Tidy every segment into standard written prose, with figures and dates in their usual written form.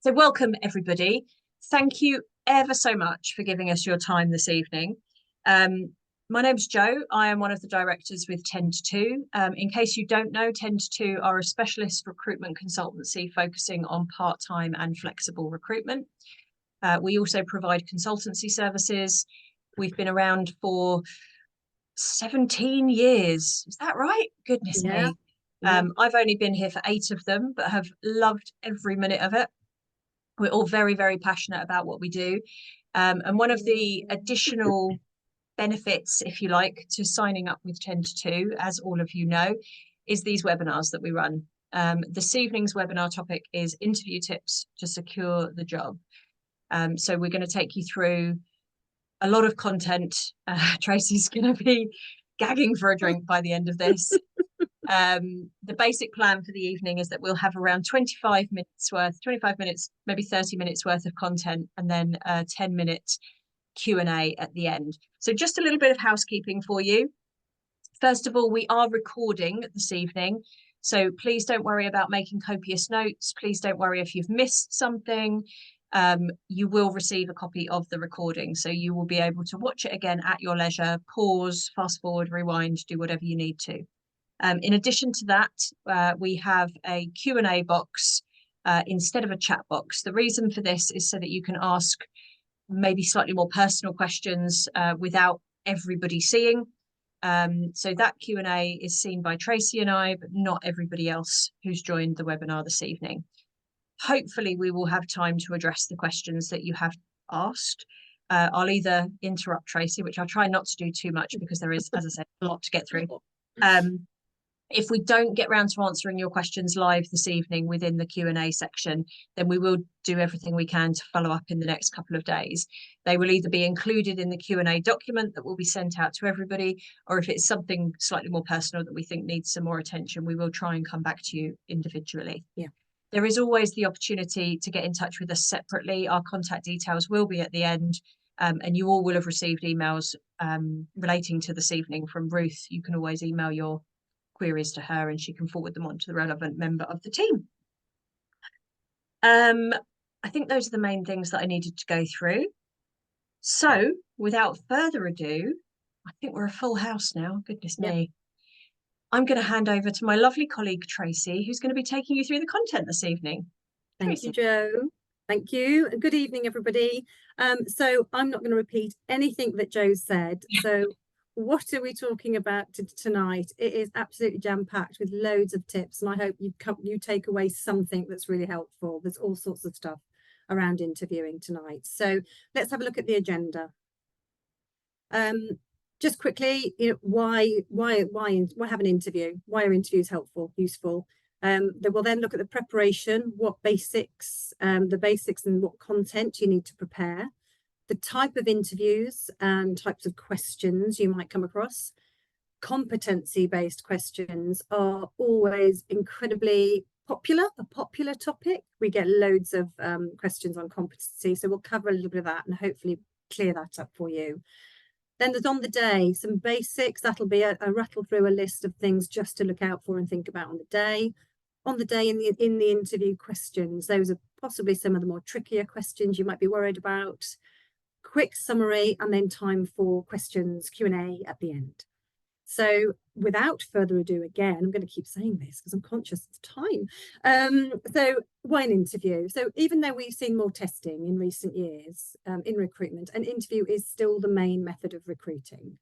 So welcome everybody. Thank you ever so much for giving us your time this evening. My name's Jo. I am one of the directors with Ten2Two. In case you don't know, Ten2Two are a specialist recruitment consultancy focusing on part-time and flexible recruitment. We also provide consultancy services. We've been around for 17 years. Is that right? Goodness me. I've only been here for 8 of them, but have loved every minute of it. We're all very, very passionate about what we do. And one of the additional benefits, if you like, to signing up with Ten2Two, as all of you know, is these webinars that we run. This evening's webinar topic is interview tips to secure the job. So we're going to take you through a lot of content. Tracy's going to be gagging for a drink by the end of this. The basic plan for the evening is that we'll have around 25 minutes, maybe 30 minutes worth of content, and then a 10-minute Q&A at the end. So just a little bit of housekeeping for you. First of all, we are recording this evening, so please don't worry about making copious notes. Please don't worry if you've missed something. You will receive a copy of the recording, so you will be able to watch it again at your leisure, pause, fast forward, rewind, do whatever you need to. In addition to that, we have a Q&A box instead of a chat box. The reason for this is so that you can ask maybe slightly more personal questions without everybody seeing. So that Q&A is seen by Tracy and I, but not everybody else who's joined the webinar this evening. Hopefully we will have time to address the questions that you have asked. I'll either interrupt Tracy, which I'll try not to do too much because there is, as I said, a lot to get through. If we don't get round to answering your questions live this evening within the Q&A section, then we will do everything we can to follow up in the next couple of days. They will either be included in the Q&A document that will be sent out to everybody, or if it's something slightly more personal that we think needs some more attention, we will try and come back to you individually. Yeah. There is always the opportunity to get in touch with us separately. Our contact details will be at the end, and you all will have received emails relating to this evening from Ruth. You can always email your queries to her and she can forward them on to the relevant member of the team. I think those are the main things that I needed to go through. So without further ado, I think we're a full house now, goodness me. I'm going to hand over to my lovely colleague Tracy, who's going to be taking you through the content this evening. Thank you, Jo. Thank you. Good evening, everybody. So I'm not going to repeat anything that Jo said. So what are we talking about tonight? It is absolutely jam-packed with loads of tips, and I hope you take away something that's really helpful. There's all sorts of stuff around interviewing tonight. So let's have a look at the agenda. Just quickly, why have an interview? Why are interviews helpful, useful? They will then look at the preparation, the basics and what content you need to prepare. The type of interviews and types of questions you might come across. Competency-based questions are always incredibly a popular topic. We get loads of questions on competency, so we'll cover a little bit of that and hopefully clear that up for you. Then there's on the day, some basics. That'll be a rattle through a list of things just to look out for and think about on the day. On the day in the interview questions, those are possibly some of the more trickier questions you might be worried about. Quick summary, and then time for questions, Q&A at the end. So without further ado, again, I'm going to keep saying this because I'm conscious of time. So why an interview? So even though we've seen more testing in recent years in recruitment, an interview is still the main method of recruiting.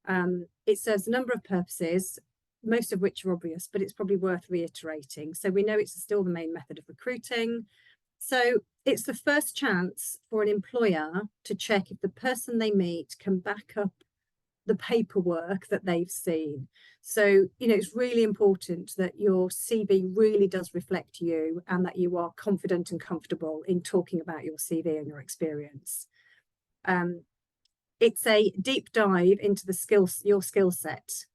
It serves a number of purposes, most of which are obvious, but it's probably worth reiterating. So we know it's still the main method of recruiting. So it's the first chance for an employer to check if the person they meet can back up the paperwork that they've seen. So, it's really important that your CV really does reflect you and that you are confident and comfortable in talking about your CV and your experience. It's a deep dive into your skill set.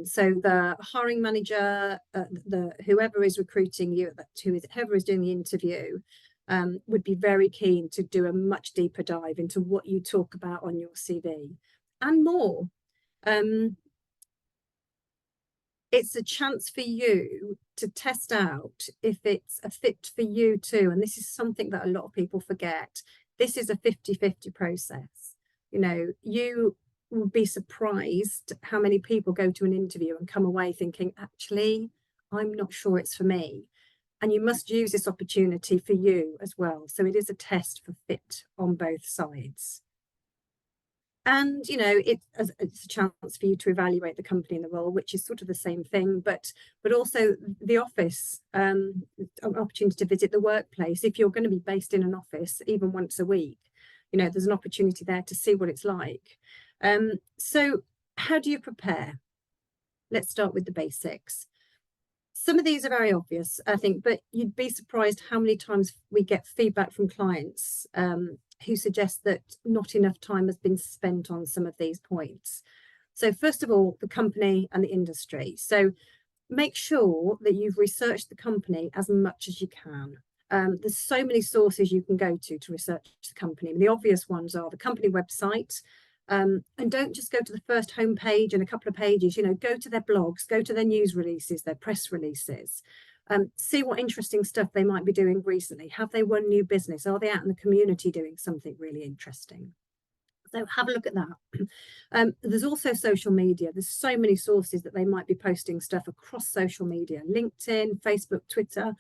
So the hiring manager, whoever is recruiting you, whoever is doing the interview, would be very keen to do a much deeper dive into what you talk about on your CV and more. It's a chance for you to test out if it's a fit for you too. And this is something that a lot of people forget. This is a 50-50 process. You know, you will be surprised how many people go to an interview and come away thinking, actually, I'm not sure it's for me. And you must use this opportunity for you as well. So it is a test for fit on both sides. And, you know, it's a chance for you to evaluate the company and the role, which is sort of the same thing, but also the office, an opportunity to visit the workplace. If you're going to be based in an office, even once a week, you know, there's an opportunity there to see what it's like. So how do you prepare? Let's start with the basics. Some of these are very obvious, I think, but you'd be surprised how many times we get feedback from clients who suggest that not enough time has been spent on some of these points. So first of all, the company and the industry. So make sure that you've researched the company as much as you can. There's so many sources you can go to research the company. And the obvious ones are the company website. And don't just go to the first homepage and a couple of pages, you know, go to their blogs, go to their news releases, their press releases. See what interesting stuff they might be doing recently. Have they won new business? Are they out in the community doing something really interesting? So have a look at that. There's also social media. There's so many sources that they might be posting stuff across social media, LinkedIn, Facebook, Twitter.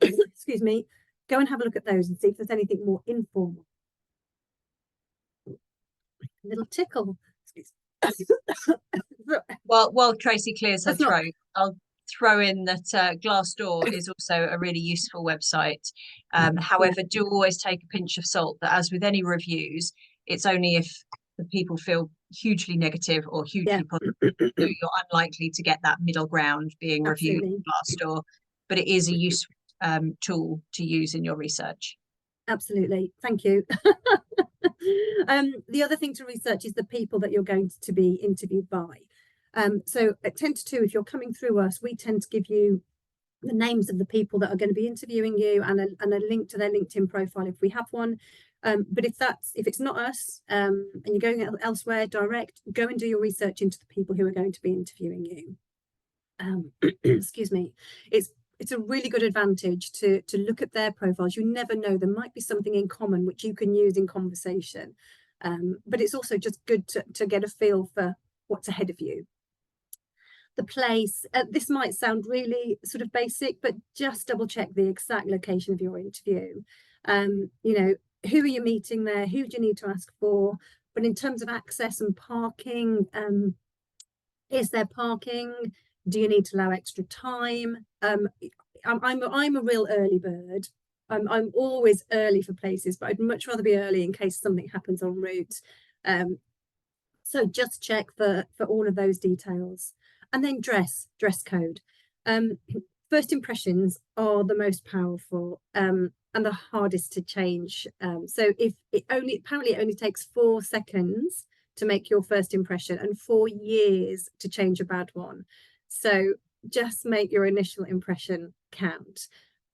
Excuse me. Go and have a look at those and see if there's anything more informal. A little tickle. Well, while Tracy clears her throat, I'll throw in that Glassdoor is also a really useful website. However, do always take a pinch of salt that, as with any reviews, it's only if the people feel hugely negative or hugely positive that you're unlikely to get that middle ground being reviewed on Glassdoor. But it is a useful tool to use in your research. Absolutely. Thank you. The other thing to research is the people that you're going to be interviewed by. So at 10-2, if you're coming through us, we tend to give you the names of the people that are going to be interviewing you and a link to their LinkedIn profile if we have one. But if it's not us and you're going elsewhere direct, go and do your research into the people who are going to be interviewing you. Excuse me. It's a really good advantage to look at their profiles. You never know, there might be something in common which you can use in conversation. But it's also just good to get a feel for what's ahead of you. The place, this might sound really sort of basic, but just double check the exact location of your interview. You know, who are you meeting there? Who do you need to ask for? But in terms of access and parking, is there parking? Do you need to allow extra time? I'm a real early bird. I'm always early for places, but I'd much rather be early in case something happens en route. So just check for all of those details. And then dress code. First impressions are the most powerful and the hardest to change. So if apparently it only takes 4 seconds to make your first impression and 4 years to change a bad one. So just make your initial impression count.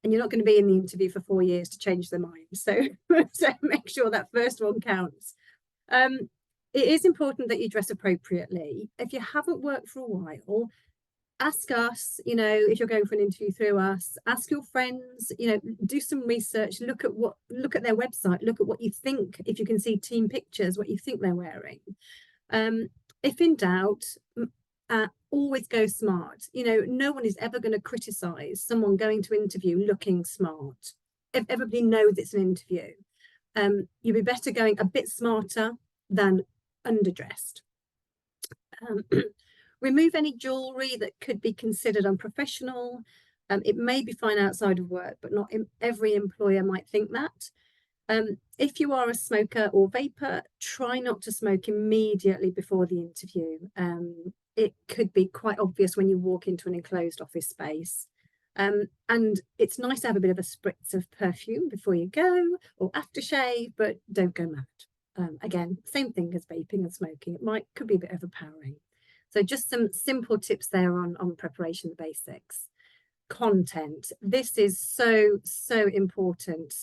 And you're not going to be in the interview for 4 years to change their mind. So make sure that first one counts. It is important that you dress appropriately. If you haven't worked for a while, ask us, you know, if you're going for an interview through us, ask your friends, you know, do some research, look at their website, look at what you think, if you can see team pictures, what you think they're wearing. If in doubt, always go smart. You know, no one is ever going to criticize someone going to interview looking smart. If everybody knows it's an interview, you'd be better going a bit smarter than underdressed. Remove any jewelry that could be considered unprofessional. It may be fine outside of work, but not every employer might think that. If you are a smoker or vapor, try not to smoke immediately before the interview. It could be quite obvious when you walk into an enclosed office space. And it's nice to have a bit of a spritz of perfume before you go or aftershave, but don't go mad. Again, same thing as vaping and smoking. Could be a bit overpowering. So just some simple tips there on preparation, the basics. Content. This is so important.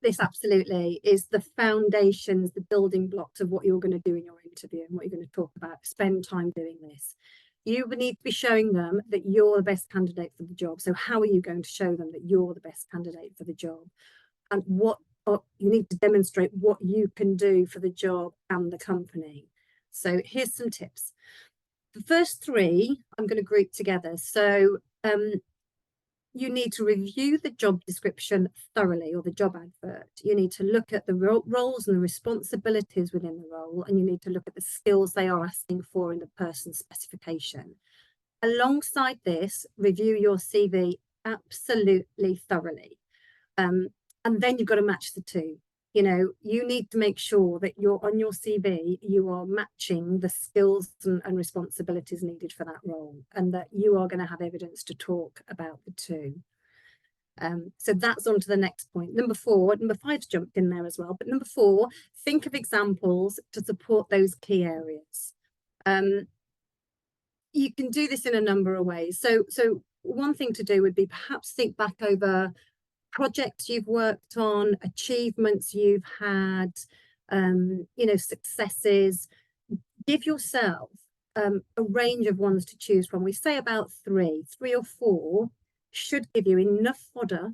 This absolutely is the foundations, the building blocks of what you're going to do in your interview and what you're going to talk about. Spend time doing this. You would need to be showing them that you're the best candidate for the job. So how are you going to show them that you're the best candidate for the job? And what you need to demonstrate what you can do for the job and the company. So here's some tips. The first three I'm going to group together. So you need to review the job description thoroughly, or the job advert. You need to look at the roles and the responsibilities within the role, and you need to look at the skills they are asking for in the person's specification. Alongside this, review your CV absolutely thoroughly. And then you've got to match the two. You know, you need to make sure that you're on your CV, you are matching the skills and responsibilities needed for that role, and that you are going to have evidence to talk about the two. So that's on to the next point. Number five's jumped in there as well, but number 4, think of examples to support those key areas. You can do this in a number of ways. So one thing to do would be perhaps think back over projects you've worked on, achievements you've had, you know, successes. Give yourself a range of ones to choose from. We say about 3 or 4 should give you enough fodder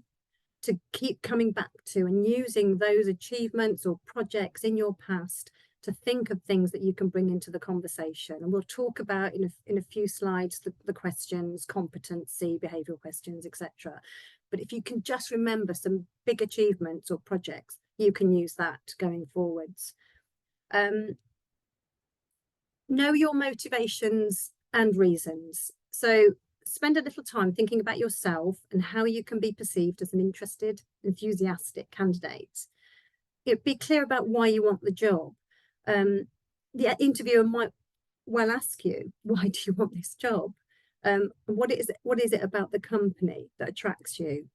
to keep coming back to, and using those achievements or projects in your past to think of things that you can bring into the conversation. And we'll talk about in a few slides the questions, competency, behavioural questions, etc. But if you can just remember some big achievements or projects, you can use that going forwards. Know your motivations and reasons. So spend a little time thinking about yourself and how you can be perceived as an interested, enthusiastic candidate. Be clear about why you want the job. The interviewer might well ask you, why do you want this job? What is it about the company that attracts you?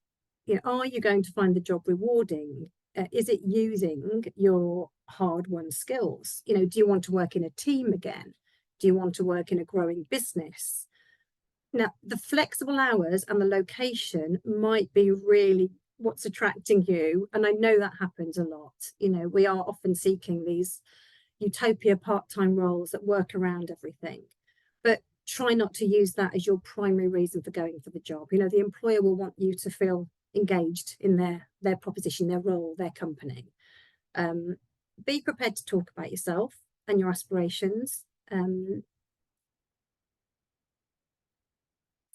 You know, are you going to find the job rewarding? Is it using your hard-won skills? You know, do you want to work in a team again? Do you want to work in a growing business? Now, the flexible hours and the location might be really what's attracting you. And I know that happens a lot. You know, we are often seeking these utopia part-time roles that work around everything. But try not to use that as your primary reason for going for the job. You know, the employer will want you to feel engaged in their proposition, their role, their company. Be prepared to talk about yourself and your aspirations.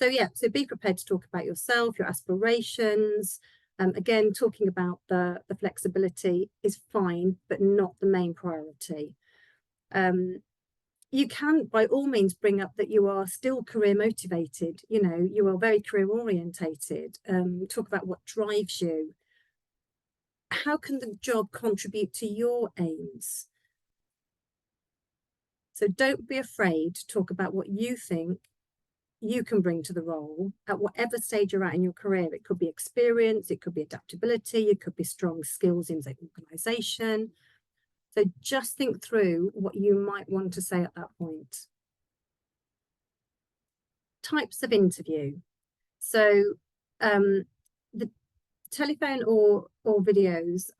So be prepared to talk about yourself, your aspirations. Again, talking about the flexibility is fine, but not the main priority. You can, by all means, bring up that you are still career motivated. You know, you are very career orientated. Talk about what drives you. How can the job contribute to your aims? So don't be afraid to talk about what you think you can bring to the role at whatever stage you're at in your career. It could be experience, it could be adaptability, it could be strong skills in the organisation. So just think through what you might want to say at that point. Types of interview. So the telephone or videos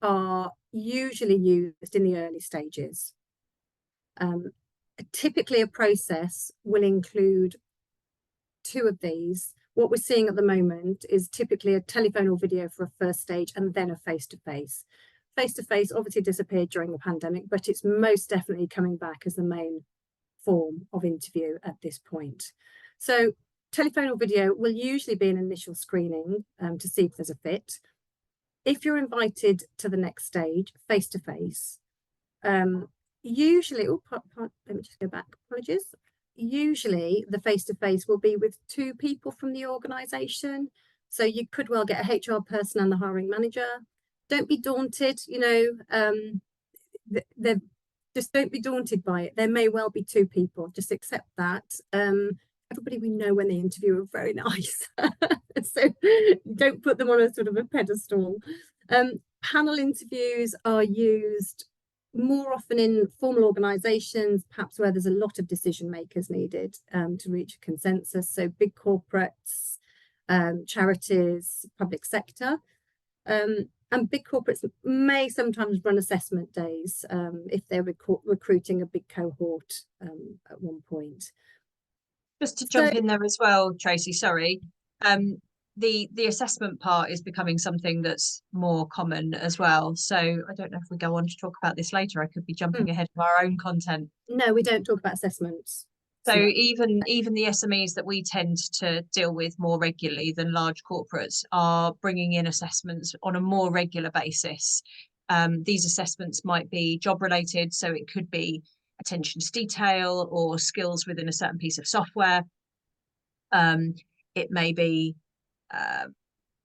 are usually used in the early stages. Typically a process will include 2 of these. What we're seeing at the moment is typically a telephone or video for a first stage, and then a face-to-face. Face-to-face obviously disappeared during the pandemic, but it's most definitely coming back as the main form of interview at this point. So telephone or video will usually be an initial screening to see if there's a fit. If you're invited to the next stage, face-to-face, usually, let me just go back, apologies. Usually the face-to-face will be with 2 people from the organisation. So you could well get a HR person and the hiring manager. Don't be daunted, you know, just don't be daunted by it. There may well be 2 people, just accept that. Everybody we know when they interview are very nice. So don't put them on a sort of a pedestal. Panel interviews are used more often in formal organisations, perhaps where there's a lot of decision makers needed to reach a consensus. So big corporates, charities, public sector. And big corporates may sometimes run assessment days if they're recruiting a big cohort at one point. Just to So jump in there as well, Tracy, sorry. The assessment part is becoming something that's more common as well. So I don't know if we go on to talk about this later. I could be jumping ahead of our own content. no, we don't talk about assessments. So So even the SMEs that we tend to deal with more regularly than large corporates are bringing in assessments on a more regular basis. These assessments might be job related, so it could be attention to detail or skills within a certain piece of software. It may be uh,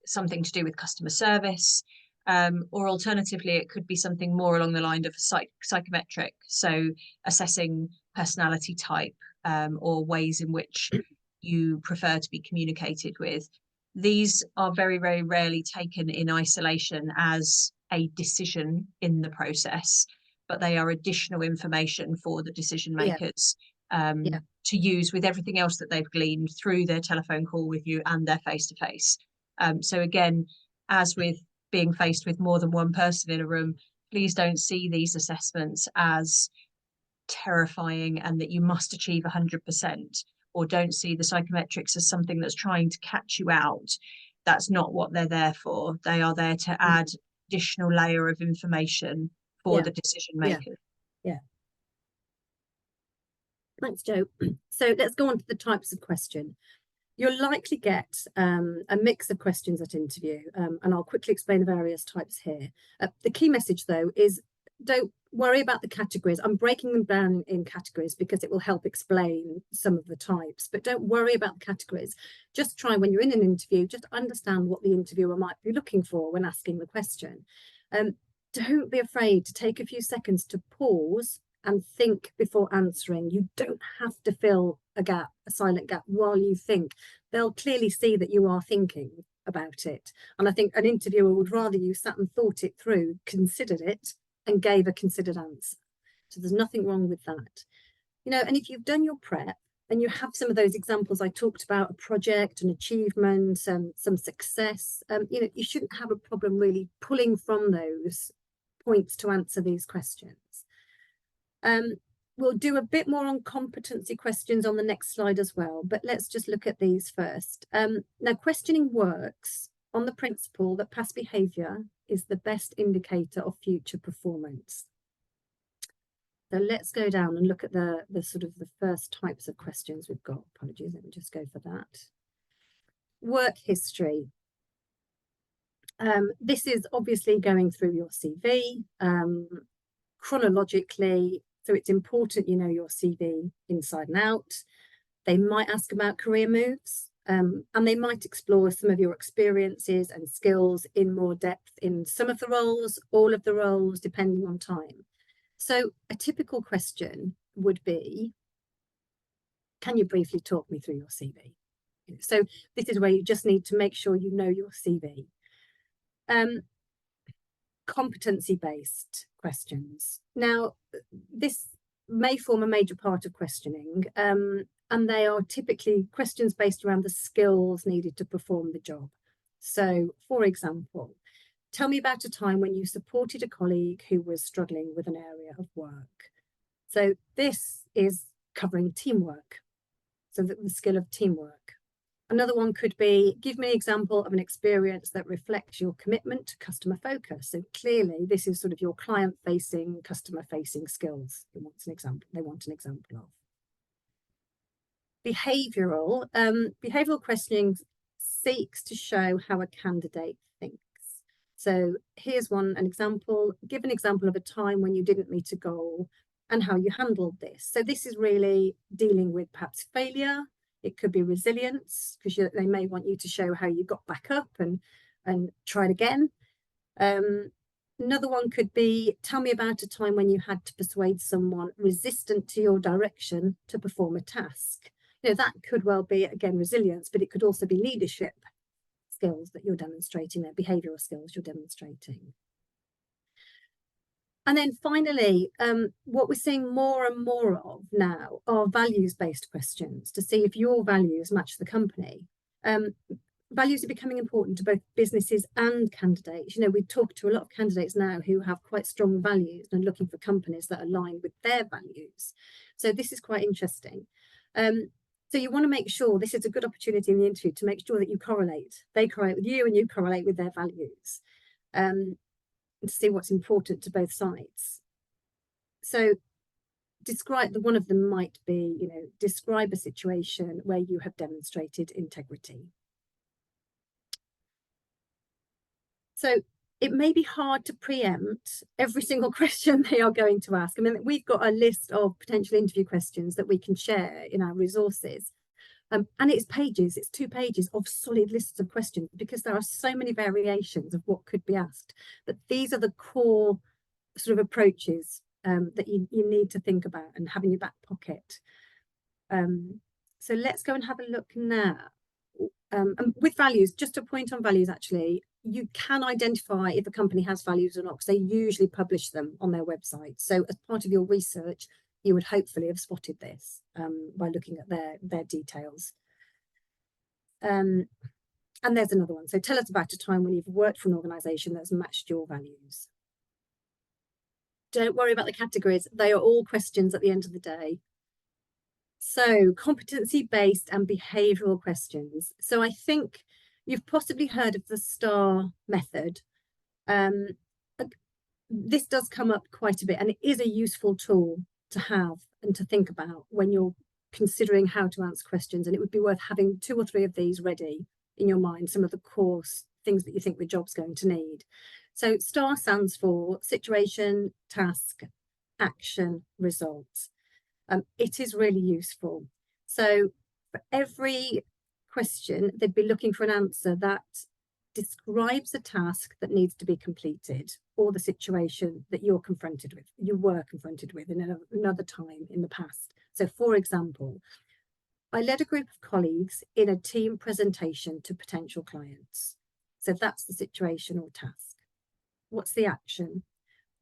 something to do with customer service, or alternatively, it could be something more along the line of psychometric, so assessing personality type, or ways in which you prefer to be communicated with. These are very, very rarely taken in isolation as a decision in the process, but they are additional information for the decision yeah, makers yeah, to use with everything else that they've gleaned through their telephone call with you and their face-to-face. So again, as with being faced with more than one person in a room, please don't see these assessments as terrifying and that you must achieve 100%, or don't see the psychometrics as something that's trying to catch you out. That's not what they're there for. They are there to add additional layer of information for yeah, the decision yeah, makers. yeah. Thanks, Joe. So let's go on to the types of question. You'll likely get a mix of questions at interview, and I'll quickly explain the various types here. The key message, though, is don't worry about the categories. I'm breaking them down in categories because it will help explain some of the types, but don't worry about the categories. Just try, when you're in an interview, just understand what the interviewer might be looking for when asking the question. Don't be afraid to take a few seconds to pause and think before answering. You don't have to fill a gap, a silent gap, while you think. They'll clearly see that you are thinking about it. And I think an interviewer would rather you sat and thought it through, considered it, and gave a considered answer. So there's nothing wrong with that. And if you've done your prep and you have some of those examples I talked about, a project, an achievement, some success, you shouldn't have a problem really pulling from those points to answer these questions. We'll do a bit more on competency questions on the next slide as well, but let's just look at these first. Now, questioning works on the principle that past behaviour is the best indicator of future performance. So let's go down and look at the sort of the first types of questions we've got. Apologies, let me just go for that. Work history. This is obviously going through your CV chronologically. So it's important you know your CV inside and out. They might ask about career moves, and they might explore some of your experiences and skills in more depth in some of the roles, all of the roles, depending on time. So a typical question would be, can you briefly talk me through your CV? So this is where you just need to make sure you know your CV. Competency-based questions. Now, this may form a major part of questioning, and they are typically questions based around the skills needed to perform the job. So, for example, tell me about a time when you supported a colleague who was struggling with an area of work. So this is covering teamwork, so the skill of teamwork. Another one could be, give me an example of an experience that reflects your commitment to customer focus. So clearly, this is sort of your client-facing, customer-facing skills. They want an example of. Behavioural questioning seeks to show how a candidate thinks. So here's an example. Give an example of a time when you didn't meet a goal and how you handled this. So this is really dealing with perhaps failure. It could be resilience, because they may want you to show how you got back up and tried again. Another one could be, tell me about a time when you had to persuade someone resistant to your direction to perform a task. That could well be, again, resilience, but it could also be leadership skills that you're demonstrating there, behavioural skills you're demonstrating. And then finally, what we're seeing more and more of now are values-based questions to see if your values match the company. Values are becoming important to both businesses and candidates. We talk to a lot of candidates now who have quite strong values and looking for companies that align with their values. So this is quite interesting. So So you want to make sure this is a good opportunity in the interview to make sure that you correlate. They correlate with you and you correlate with their values, and to see what's important to both sides. So one of them might be, describe a situation where you have demonstrated integrity. So it may be hard to preempt every single question they are going to ask. I mean, we've got a list of potential interview questions that we can share in our resources. And it's 2 pages of solid lists of questions, because there are so many variations of what could be asked. But these are the core sort of approaches that you need to think about and have in your back pocket. So let's go and have a look now. And with values, just a point on values, actually, you can identify if a company has values or not, because they usually publish them on their website. So as part of your research, you would hopefully have spotted this by looking at their details. And there's another one. So tell us about a time when you've worked for an organisation that's matched your values. Don't worry about the categories. They are all questions at the end of the day. So competency-based and behavioural questions. So I think you've possibly heard of the STAR method. This does come up quite a bit, and it is a useful tool to have and to think about when you're considering how to answer questions. And it would be worth having 2 or 3 of these ready in your mind, some of the core things that you think the job's going to need. So STAR stands for situation, task, action, result. It is really useful. So for every question, they'd be looking for an answer that describes a task that needs to be completed, or the situation that you were confronted with in another time in the past. So for example, I led a group of colleagues in a team presentation to potential clients. So that's the situation or task. What's the action?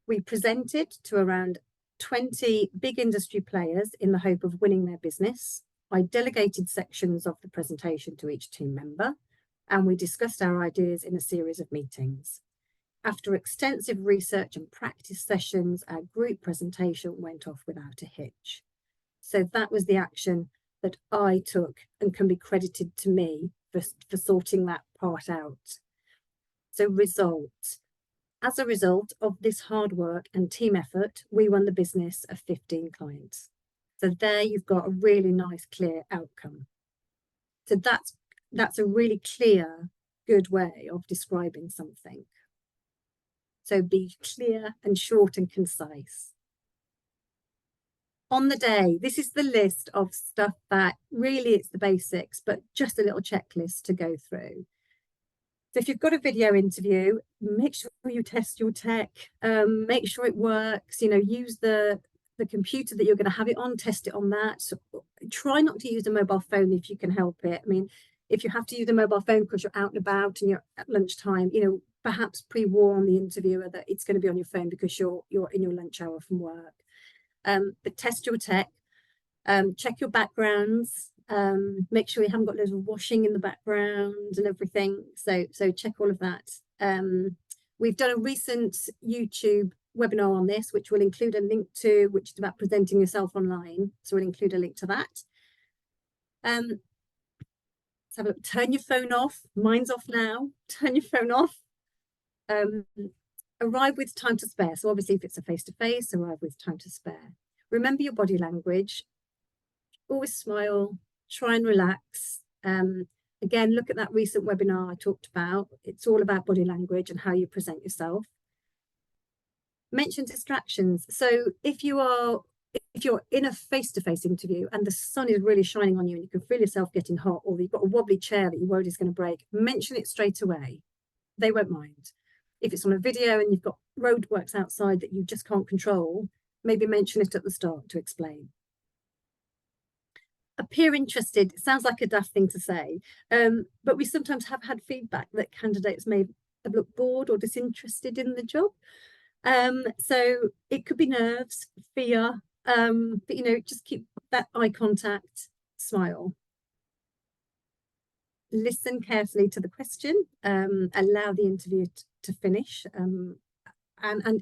We presented to around 20 big industry players in the hope of winning their business. I delegated sections of the presentation to each team member, and we discussed our ideas in a series of meetings. After extensive research and practice sessions, our group presentation went off without a hitch. So that was the action that I took and can be credited to me for sorting that part out. So result. As a result of this hard work and team effort, we won the business of 15 clients. So there you've got a really nice, clear outcome. So that's a really clear, good way of describing something. So be clear and short and concise. On the day, this is the list of stuff that really it's the basics, but just a little checklist to go through. So if you've got a video interview, make sure you test your tech, make sure it works, use the computer that you're going to have it on, test it on that. So try not to use a mobile phone if you can help it. I mean, if you have to use a mobile phone because you're out and about and you're at lunchtime, perhaps pre-warn the interviewer that it's going to be on your phone because you're in your lunch hour from work. But test your tech, check your backgrounds, make sure you haven't got loads of washing in the background and everything. So check all of that. We've done a recent YouTube webinar on this, which we'll include a link to, which is about presenting yourself online. So we'll include a link to that. Let's have a look. Turn your phone off. Mine's off now. Turn your phone off. Arrive with time to spare. So obviously if it's a face-to-face, arrive with time to spare. Remember your body language. Always smile. Try and relax. Again, look at that recent webinar I talked about. It's all about body language and how you present yourself. Mention distractions. So if you're in a face-to-face interview and the sun is really shining on you and you can feel yourself getting hot, or you've got a wobbly chair that you're worried is going to break, mention it straight away. They won't mind. If it's on a video and you've got roadworks outside that you just can't control, maybe mention it at the start to explain. Appear interested. It sounds like a daft thing to say, but we sometimes have had feedback that candidates may have looked bored or disinterested in the job. So it could be nerves, fear, but just keep that eye contact, smile. Listen carefully to the question, allow the interview to finish. And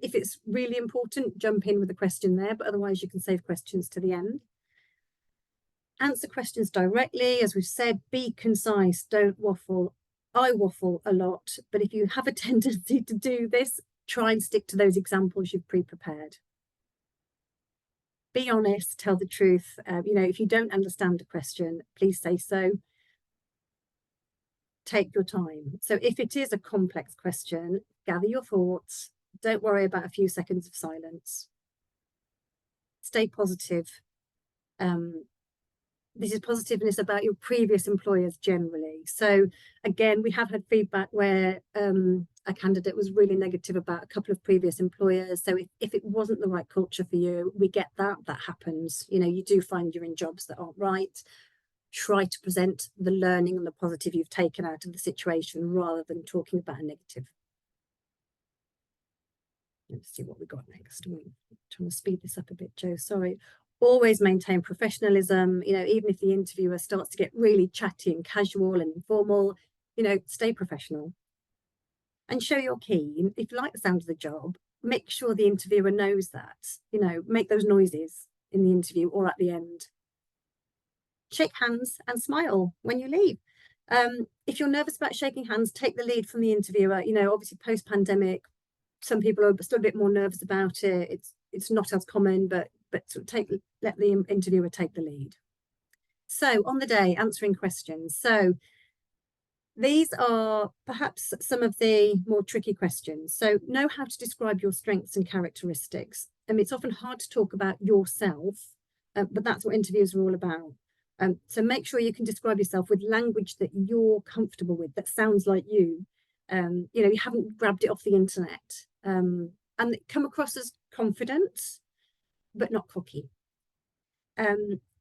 if it's really important, jump in with a question there, but otherwise you can save questions to the end. Answer questions directly. As we've said, be concise, don't waffle. I waffle a lot, but if you have a tendency to do this, try and stick to those examples you've pre-prepared. Be honest, tell the truth. You know, if you don't understand a question, please say so. Take your time. So if it is a complex question, gather your thoughts. Don't worry about a few seconds of silence. Stay positive. This is positiveness about your previous employers generally. So again, we have had feedback where a candidate was really negative about a couple of previous employers. So if it wasn't the right culture for you, we get that happens. You know, you do find you're in jobs that aren't right. Try to present the learning and the positive you've taken out of the situation rather than talking about a negative. Let's see what we got next. I'm trying to speed this up a bit, Joe, sorry. Always maintain professionalism. You know, even if the interviewer starts to get really chatty and casual and informal, you know, stay professional and show you're keen. If you like the sound of the job, make sure the interviewer knows that. You know, make those noises in the interview or at the end. Shake hands and smile when you leave. If you're nervous about shaking hands, take the lead from the interviewer. You know, obviously post-pandemic, some people are still a bit more nervous about it. It's not as common, but sort of let the interviewer take the lead. So on the day, answering questions. So these are perhaps some of the more tricky questions. So know how to describe your strengths and characteristics. I mean, it's often hard to talk about yourself, but that's what interviews are all about. So make sure you can describe yourself with language that you're comfortable with, that sounds like you. You know, you haven't grabbed it off the internet. And come across as confident, but not cocky.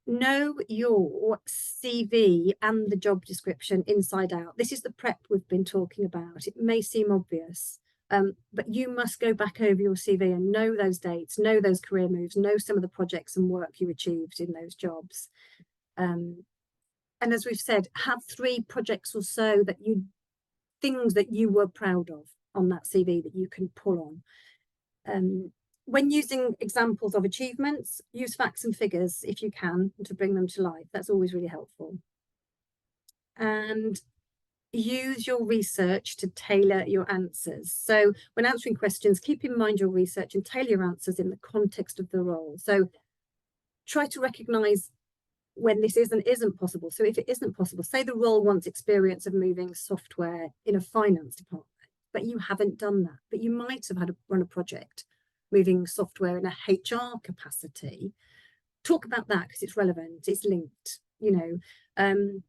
Know your CV and the job description inside out. This is the prep we've been talking about. It may seem obvious, but you must go back over your CV and know those dates, know those career moves, know some of the projects and work you achieved in those jobs. And as we've said, have 3 projects or so that things that you were proud of on that CV that you can pull on. When using examples of achievements, use facts and figures if you can to bring them to life. That's always really helpful. And use your research to tailor your answers. So when answering questions, keep in mind your research and tailor your answers in the context of the role. So try to recognise when this isn't possible. So if it isn't possible, say the role wants experience of moving software in a finance department, but you haven't done that, but you might have had to run a project moving software in a HR capacity. Talk about that because it's relevant, it's linked, you know.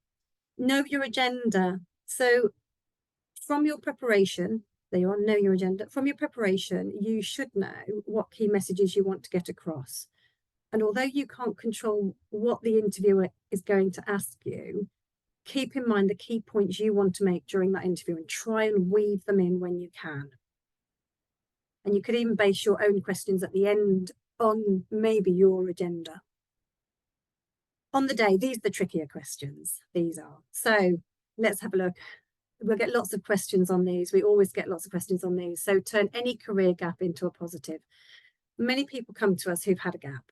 Know your agenda. So from your preparation, there you are, know your agenda. From your preparation, you should know what key messages you want to get across. And although you can't control what the interviewer is going to ask you, keep in mind the key points you want to make during that interview and try and weave them in when you can. And you could even base your own questions at the end on maybe your agenda. On the day, these are the trickier questions. These are. So let's have a look. We'll get lots of questions on these. We always get lots of questions on these. So turn any career gap into a positive. Many people come to us who've had a gap.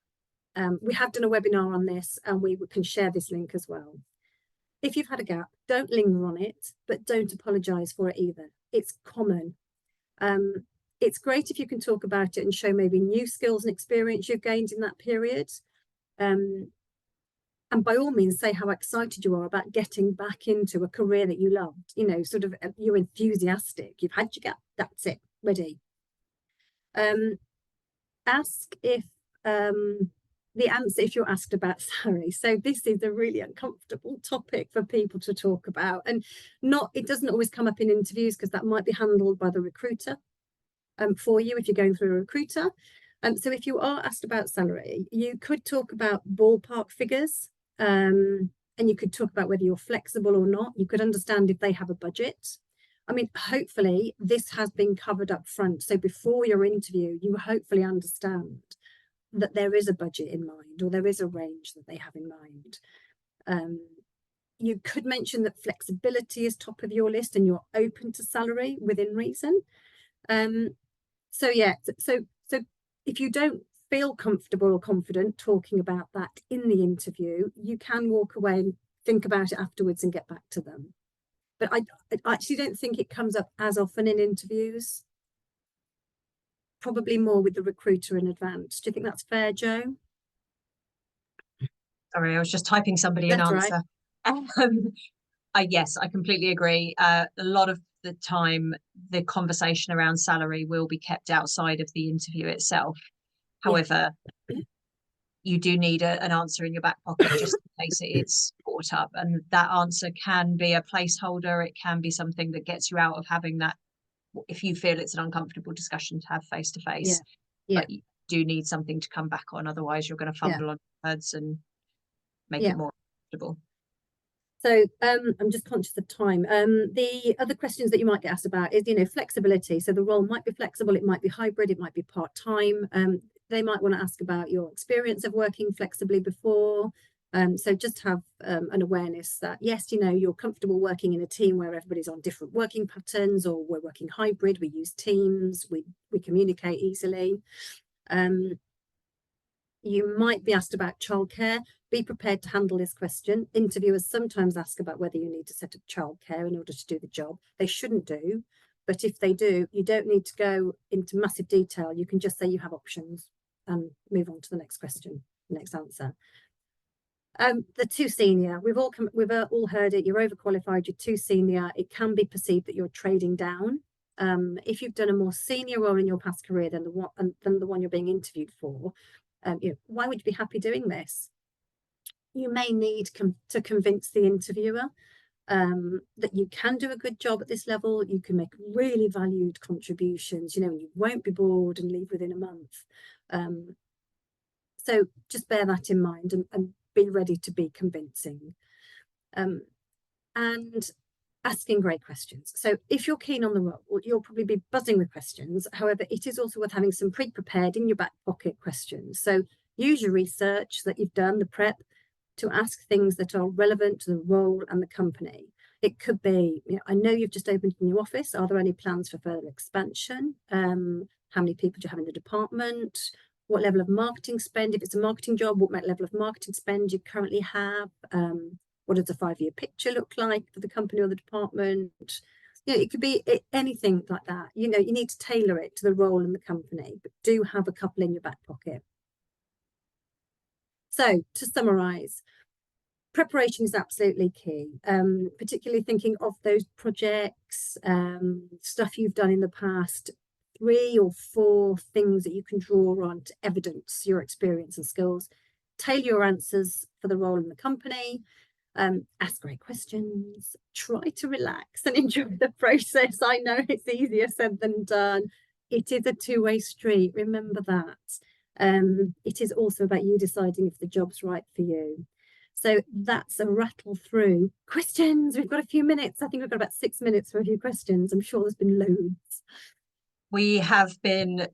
We have done a webinar on this and we can share this link as well. If you've had a gap, don't linger on it, but don't apologise for it either. It's common. It's great if you can talk about it and show maybe new skills and experience you've gained in that period. And by all means, say how excited you are about getting back into a career that you loved. You know, sort of you're enthusiastic. You've had your gap. That's it. Ready. Ask if the answer if you're asked about salary. So this is a really uncomfortable topic for people to talk about, and it doesn't always come up in interviews because that might be handled by the recruiter for you if you're going through a recruiter. So if you are asked about salary, you could talk about ballpark figures, and you could talk about whether you're flexible or not. You could understand if they have a budget. I mean, hopefully this has been covered up front. So before your interview, you hopefully understand that there is a budget in mind or there is a range that they have in mind. You could mention that flexibility is top of your list and you're open to salary within reason. So if you don't feel comfortable or confident talking about that in the interview, you can walk away and think about it afterwards and get back to them. But I actually don't think it comes up as often in interviews. Probably more with the recruiter in advance. Do you think that's fair, Joe? Sorry, I was just typing somebody an That's right. answer. Yes, I completely agree. A lot of the time, the conversation around salary will be kept outside of the interview itself. Yeah. However, you do need an answer in your back pocket just in case it is brought up. And that answer can be a placeholder. It can be something that gets you out of having that, if you feel it's an uncomfortable discussion to have face to Yeah. face. Yeah. But you do need something to come back on. Otherwise, you're going to Yeah. fumble on words and make Yeah. it more comfortable. So I'm just conscious of time. The other questions that you might get asked about is, flexibility. So the role might be flexible, it might be hybrid, it might be part-time. They might want to ask about your experience of working flexibly before. So just have an awareness that, yes, you're comfortable working in a team where everybody's on different working patterns, or we're working hybrid, we use Teams, we communicate easily. You might be asked about childcare. Be prepared to handle this question. Interviewers sometimes ask about whether you need to set up childcare in order to do the job. They shouldn't do, but if they do, you don't need to go into massive detail. You can just say you have options and move on to the next question, next answer. The too senior, we've all heard it. You're overqualified, you're too senior. It can be perceived that you're trading down. If you've done a more senior role in your past career than the one you're being interviewed for, why would you be happy doing this? You may need to convince the interviewer that you can do a good job at this level. You can make really valued contributions, and you won't be bored and leave within a month. So just bear that in mind and be ready to be convincing. And asking great questions. So if you're keen on the role, you'll probably be buzzing with questions. However, it is also worth having some pre-prepared in your back pocket questions. So use your research that you've done, the prep, to ask things that are relevant to the role and the company. It could be, I know you've just opened a new office. Are there any plans for further expansion? How many people do you have in the department? What level of marketing spend? If it's a marketing job, what level of marketing spend you currently have? What does a 5-year picture look like for the company or the department? It could be anything like that. You need to tailor it to the role in the company, but do have a couple in your back pocket. So to summarize, preparation is absolutely key, particularly thinking of those projects, stuff you've done in the past, 3 or 4 things that you can draw on to evidence your experience and skills. Tailor your answers for the role in the company. Ask great questions, try to relax and enjoy the process. I know it's easier said than done. It is a two-way street, remember that. It is also about you deciding if the job's right for you. So that's a rattle through questions. We've got a few minutes. I think we've got about 6 minutes for a few questions. I'm sure there's been loads. We have been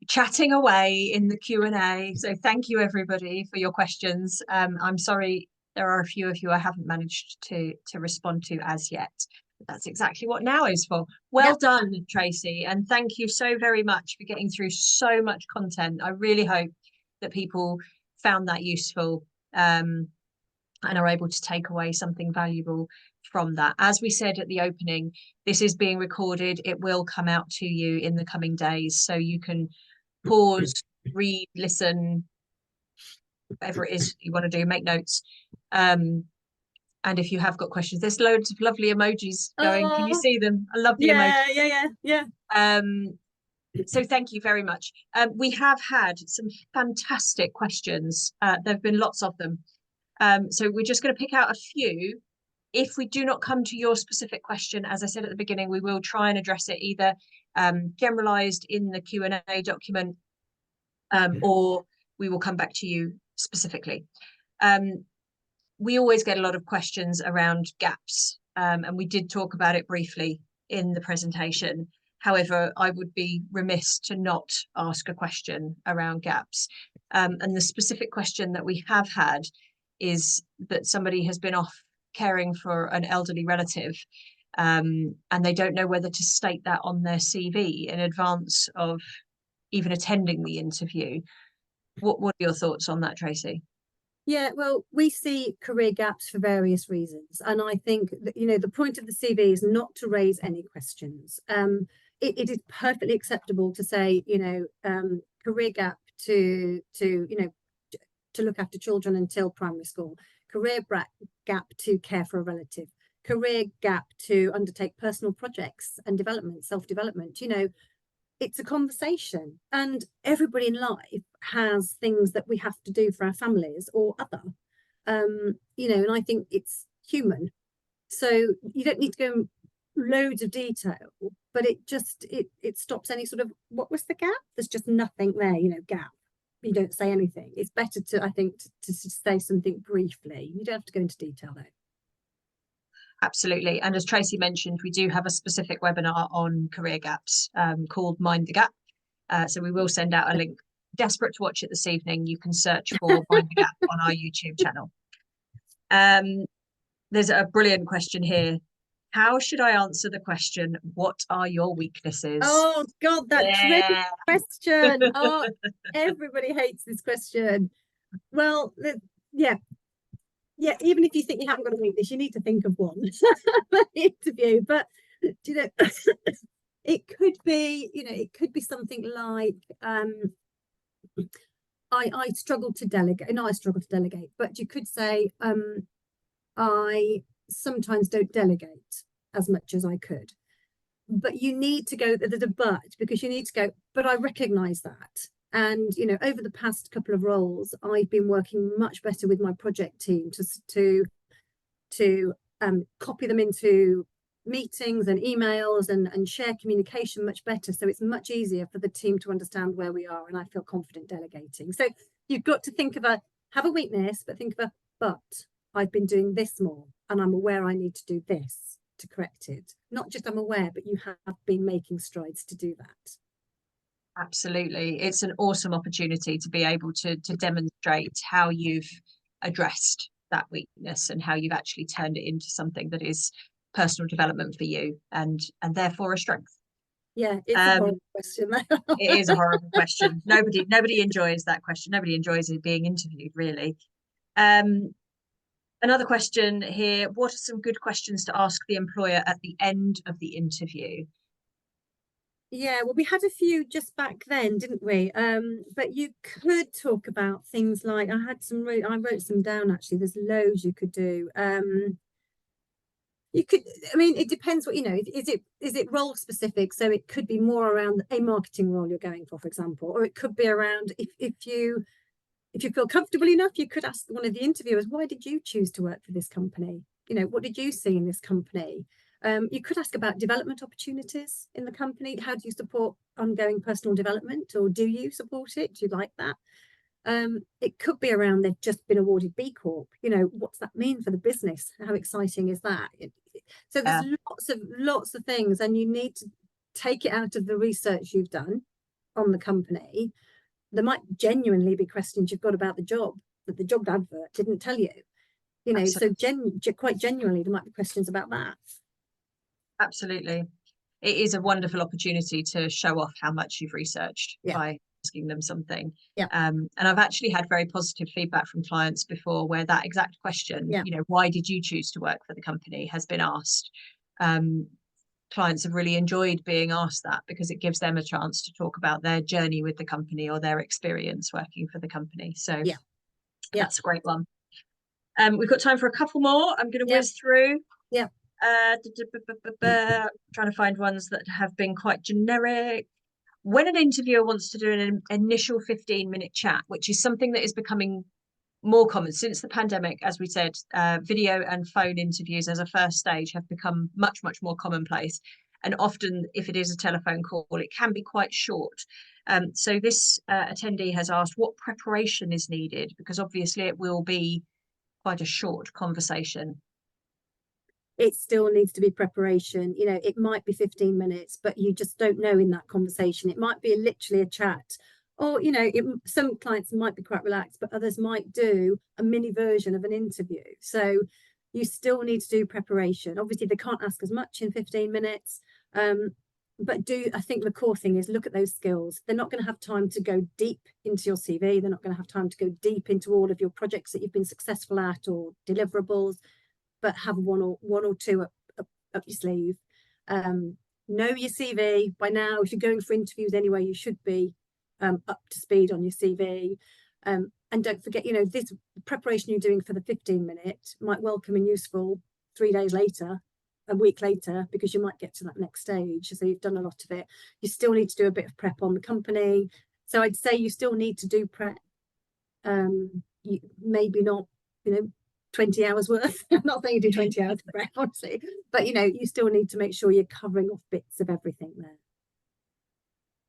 chatting away in the Q&A, so thank you everybody for your questions. I'm sorry there are a few of you I haven't managed to respond to as yet. But that's exactly what now is for. Well done, Tracy, and thank you so very much for getting through so much content. I really hope that people found that useful and are able to take away something valuable from that. As we said at the opening, this is being recorded. It will come out to you in the coming days, so you can pause, read, listen, whatever it is you want to do, make notes. And if you have got questions, there's loads of lovely emojis going. Can you see them? I love the emojis. Yeah. So thank you very much. We have had some fantastic questions. There have been lots of them. So we're just going to pick out a few. If we do not come to your specific question, as I said at the beginning, we will try and address it either generalized in the Q&A document, or we will come back to you specifically. We always get a lot of questions around gaps, and we did talk about it briefly in the presentation. However, I would be remiss to not ask a question around gaps. And the specific question that we have had is that somebody has been off caring for an elderly relative, and they don't know whether to state that on their CV in advance of even attending the interview. What are your thoughts on that, Tracy? Yeah, well, we see career gaps for various reasons. And I think that, the point of the CV is not to raise any questions. It is perfectly acceptable to say, career gap to look after children until primary school, gap to care for a relative, career gap to undertake personal projects and development, self-development. It's a conversation, and everybody in life has things that we have to do for our families or other. And I think it's human. So you don't need to go in loads of detail, but it stops any sort of, what was the gap? There's just nothing there, gap. You don't say anything. It's better to, I think, to say something briefly. You don't have to go into detail though. Absolutely. And as Tracy mentioned, we do have a specific webinar on career gaps called Mind the Gap. So we will send out a link. Desperate to watch it this evening, you can search for Mind the Gap on our YouTube channel. There's a brilliant question here. How should I answer the question, what are your weaknesses? Oh God, that dreaded question. Oh, everybody hates this question. Well, yeah, even if you think you haven't got a weakness, you need to think of one for the interview. But it could be something like I struggle to delegate. No, I struggle to delegate, but you could say I sometimes don't delegate as much as I could. But you need to go the but, because you need to go, but I recognize that. And over the past couple of roles, I've been working much better with my project team to copy them into meetings and emails and share communication much better. So it's much easier for the team to understand where we are, and I feel confident delegating. So you've got to have a weakness, but think of but I've been doing this more, and I'm aware I need to do this to correct it. Not just I'm aware, but you have been making strides to do that. Absolutely. It's an awesome opportunity to be able to demonstrate how you've addressed that weakness and how you've actually turned it into something that is personal development for you and therefore a strength. Yeah, it's a horrible question. It is a horrible question. Nobody enjoys that question. Nobody enjoys it being interviewed, really. Another question here, what are some good questions to ask the employer at the end of the interview? Yeah, well, we had a few just back then, didn't we? But you could talk about things like, I wrote some down actually. There's loads you could do. You could, I mean, it depends what, is it role specific? So it could be more around a marketing role you're going for example, or it could be around if you feel comfortable enough, you could ask one of the interviewers, why did you choose to work for this company? What did you see in this company? You could ask about development opportunities in the company. How do you support ongoing personal development, or do you support it? Do you like that? It could be around they've just been awarded B Corp. What's that mean for the business? How exciting is that? So there's lots of things, and you need to take it out of the research you've done on the company. There might genuinely be questions you've got about the job that the job advert didn't tell you. So quite genuinely there might be questions about that. Absolutely. It is a wonderful opportunity to show off how much you've researched by asking them something. And I've actually had very positive feedback from clients before where that exact question, why did you choose to work for the company, has been asked. Clients have really enjoyed being asked that because it gives them a chance to talk about their journey with the company or their experience working for the company. So that's a great one. We've got time for a couple more. I'm going to whiz through. Trying to find ones that have been quite generic. When an interviewer wants to do an initial 15-minute chat, which is something that is becoming more common since the pandemic, as we said, video and phone interviews as a first stage have become much, much more commonplace. And often, if it is a telephone call, it can be quite short. So this attendee has asked what preparation is needed, because obviously it will be quite a short conversation. It still needs to be preparation. It might be 15 minutes, but you just don't know in that conversation. It might be literally a chat. Or, some clients might be quite relaxed, but others might do a mini version of an interview. So you still need to do preparation. Obviously, they can't ask as much in 15 minutes. I think the core thing is look at those skills. They're not going to have time to go deep into your CV. They're not going to have time to go deep into all of your projects that you've been successful at or deliverables, but have one or two up your sleeve. Know your CV by now. If you're going for interviews anyway, you should be up to speed on your CV. And don't forget, this preparation you're doing for the 15-minute might well come in useful 3 days later, a week later, because you might get to that next stage. So you've done a lot of it. You still need to do a bit of prep on the company. So I'd say you still need to do prep. Maybe not, 20 hours worth. I'm not saying you do 20 hours of prep, honestly, but you still need to make sure you're covering off bits of everything there.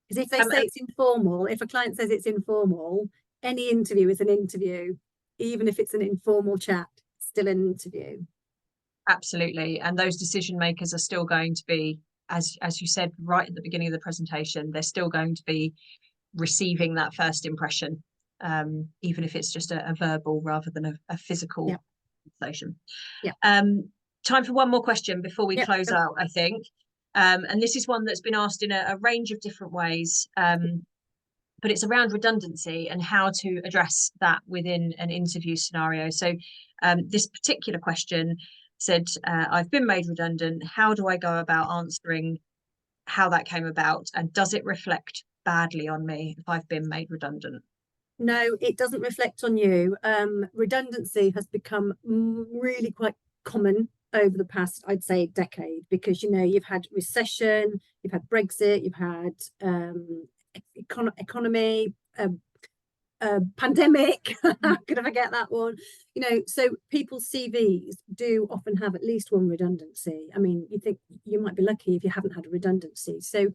Because if they say it's informal, if a client says it's informal, any interview is an interview, even if it's an informal chat, it's still an interview. Absolutely. And those decision makers are still going to be, as you said right at the beginning of the presentation, they're still going to be receiving that first impression, even if it's just a verbal rather than a physical conversation. Time for one more question before we close out, I think. And this is one that's been asked in a range of different ways, but it's around redundancy and how to address that within an interview scenario. So this particular question said, I've been made redundant. How do I go about answering how that came about? And does it reflect badly on me if I've been made redundant? No, it doesn't reflect on you. Redundancy has become really quite common over the past, I'd say, decade, because you've had recession, you've had Brexit, you've had economy, pandemic. How could I forget that one? So people's CVs do often have at least one redundancy. I mean, you think you might be lucky if you haven't had a redundancy. So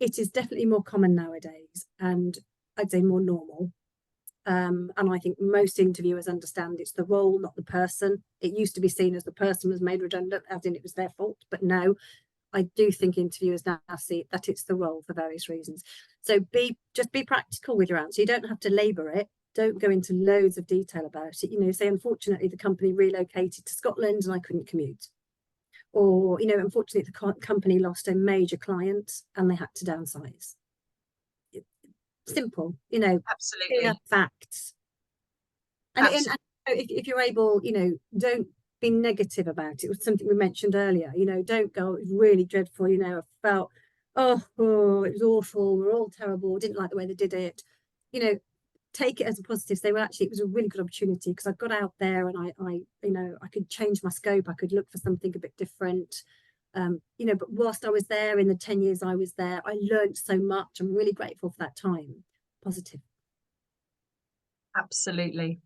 it is definitely more common nowadays, and I'd say more normal. And I think most interviewers understand it's the role, not the person. It used to be seen as the person was made redundant, as in it was their fault. But no, I do think interviewers now see that it's the role for various reasons. So just be practical with your answer. You don't have to labour it. Don't go into loads of detail about it. Say, unfortunately, the company relocated to Scotland and I couldn't commute. Or, unfortunately, the company lost a major client and they had to downsize. Simple, absolutely, facts. And if you're able, don't be negative about it. It was something we mentioned earlier. Don't go, it was really dreadful. I felt, oh, it was awful. We're all terrible. Didn't like the way they did it. Take it as a positive. Say, well, actually, it was a really good opportunity because I got out there and I could change my scope. I could look for something a bit different. But whilst I was there, in the 10 years I was there, I learned so much. I'm really grateful for that time. Positive. Absolutely.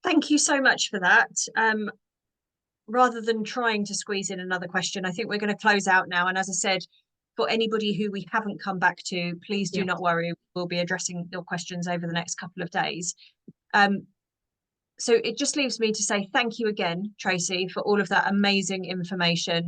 Thank you so much for that. Rather than trying to squeeze in another question, I think we're going to close out now. And as I said, for anybody who we haven't come back to, please do not worry. We'll be addressing your questions over the next couple of days. So it just leaves me to say thank you again, Tracy, for all of that amazing information.